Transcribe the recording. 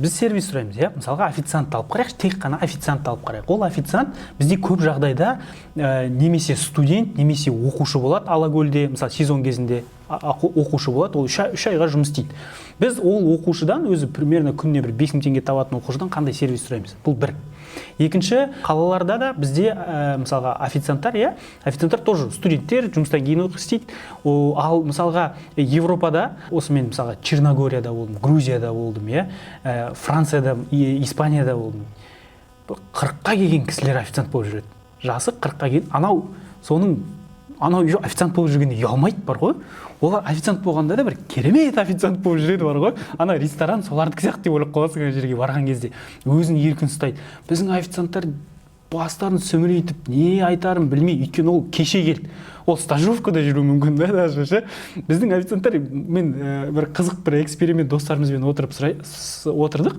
Біз сервис сұраймыз, иә, мысалға официантты алып қарайықшы, тек қана официантты алып қарайық. Ол официант бізде көп жағдайда немесе студент, немесе оқушы болады, Алакөлде, мысалы сезон кезінде оқушы болады, ол 3 айға жұмыс істейді. Біз ол оқушыдан өзі примерно күніне бір 5 мың теңге табатын оқушыдан қандай сервис сұраймыз? Бұл бір. Екінші, қалаларда да бізде мысалға официанттар, иә, официанттар тоже студенттер жұмыстан кейін оқып істейді. Ал мысалға Европада, осы мен мысалға Черногорияда болдым, Грузияда болдым, иә, Францияда, Испанияда болдым. 40-қа келген кісілер официант болып жүреді. Жасы 40-қа келген, анау официант болып жүргенде ұялмайды бар ғой. Олар официант болғанда да бір керемет официант болып жүреді бар ғой. Ана ресторан солардікі сияқты деп ойлап қаласың жерге барған кезде. Өзін еркін ұстайды. Біздің официанттар бастарын сөмірейтіп, не айтарын білмей, өйткені ол кеше келді. Ол стажировкада жүру мүмкін да даже ше. Біздің официанттар, мен бір қызық бір эксперимент достарымызбен отырдық.